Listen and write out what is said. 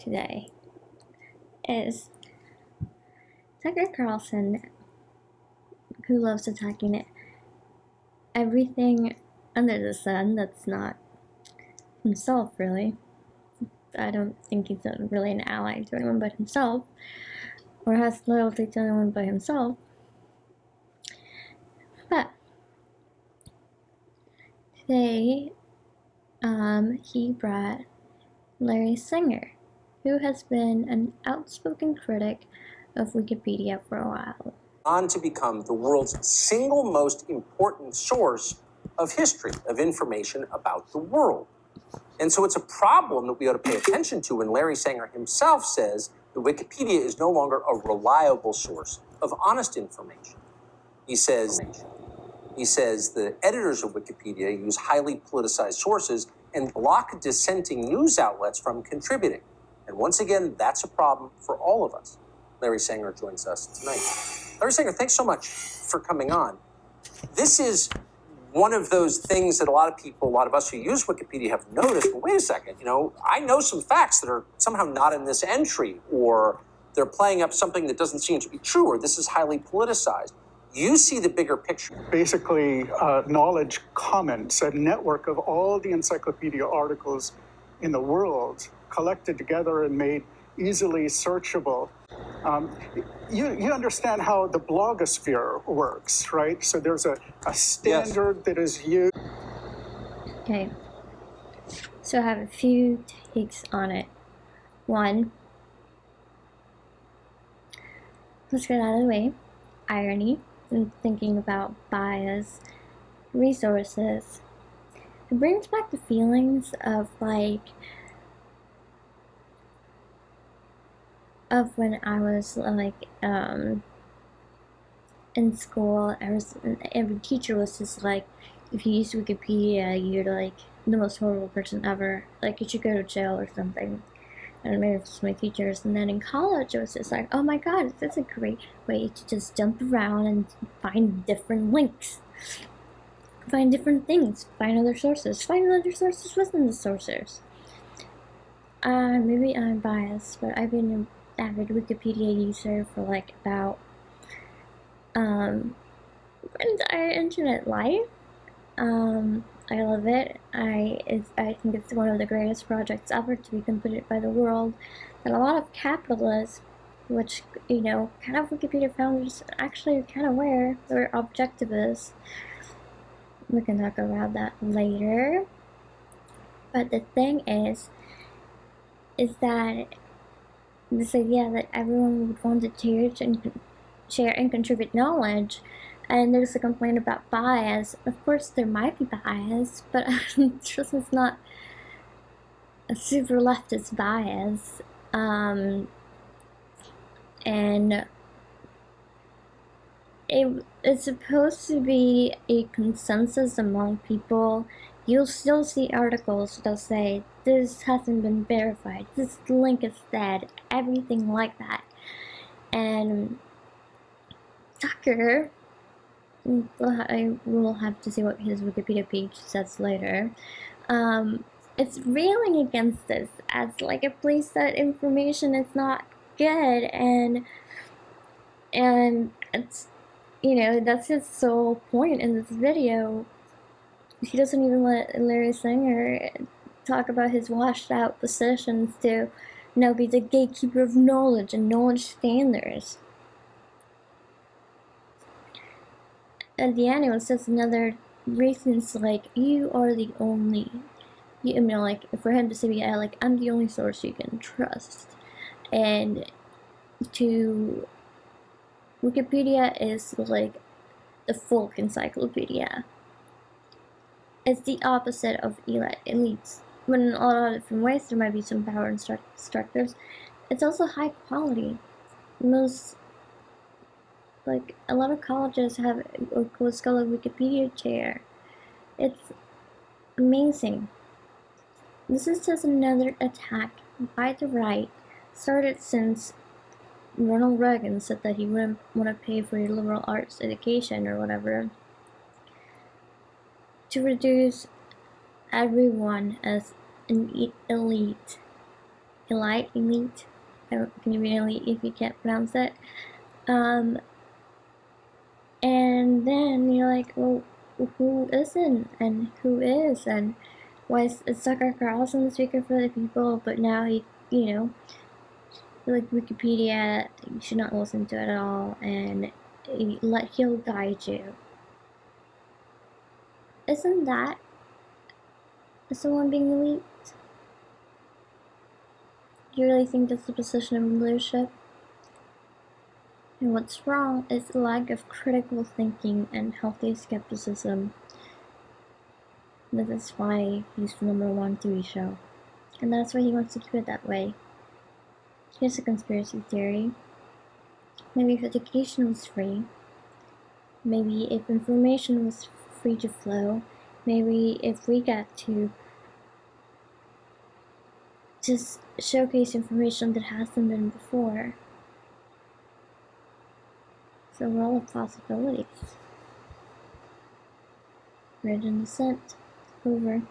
today is Tucker Carlson, who loves attacking everything under the sun that's not himself, really. I don't think he's really an ally to anyone but himself, or has loyalty to anyone but himself. But today, he brought Larry Sanger, who has been an outspoken critic of Wikipedia for a while. On to become the world's single most important source of history, of information about the world. And so it's a problem that we ought to pay attention to when Larry Sanger himself says that Wikipedia is no longer a reliable source of honest information. He says the editors of Wikipedia use highly politicized sources and block dissenting news outlets from contributing. And once again, that's a problem for all of us. Larry Sanger joins us tonight. Larry Sanger, thanks so much for coming on. This is one of those things that a lot of people, a lot of us who use Wikipedia have noticed. But wait a second, I know some facts that are somehow not in this entry, or they're playing up something that doesn't seem to be true, or this is highly politicized. You see the bigger picture. Basically, Knowledge Commons, a network of all the encyclopedia articles in the world collected together and made easily searchable. You understand how the blogosphere works, right? So there's a standard that is used. Okay, so I have a few takes on it. One, let's get out of the way. Irony, and thinking about bias, resources. It brings back the feelings of when I was in school. Every teacher was just like, if you use Wikipedia, you're like the most horrible person ever. Like, you should go to jail or something. And maybe it's my teachers. And then in college, it was just like, oh my god, that's a great way to just jump around and find different links, find different things, find other sources within the sources. Maybe I'm biased, but I've been an avid Wikipedia user for about my entire internet life. I love it. I think it's one of the greatest projects ever to be completed by the world. And a lot of capitalists, which, kind of Wikipedia founders actually kind of aware, they're objectivists. We can talk about that later. But the thing is that this idea that everyone would want to share and contribute knowledge, and there's a complaint about bias. Of course, there might be bias, but trust me, it's not a super leftist bias. And it's supposed to be a consensus among people. You'll still see articles that'll say, this hasn't been verified, this link is dead, everything like that. And Tucker, I will have to see what his Wikipedia page says later, it's railing against this as a place that information is not good, and it's, that's his sole point in this video. He doesn't even let Larry Sanger talk about his washed out positions to be the gatekeeper of knowledge and knowledge standards. At the end, it was just another reasons you are the only, for him to say, I'm the only source you can trust. And Wikipedia is the folk encyclopedia. It's the opposite of elites. But in a lot of different ways, there might be some power and structures. It's also high quality. A lot of colleges have what's called a Wikipedia chair. It's amazing. This is just another attack by the right, started since Ronald Reagan said that he wouldn't want to pay for your liberal arts education or whatever, to reduce everyone as an elite. elite. Can you read elite if you can't pronounce it? And then you're like, well, who isn't, and who is, and why is Tucker Carlson the speaker for the people, but now he, like Wikipedia, you should not listen to it at all, and he'll guide you. Isn't that someone being elite? Do you really think that's the position of leadership? And what's wrong is the lack of critical thinking and healthy skepticism. That is why he's the #1 TV show. And that's why he wants to keep it that way. Here's a conspiracy theory. Maybe if education was free, maybe if information was free to flow, maybe if we got to just showcase information that hasn't been before. So we're all of possibilities. Red and Descent. Over.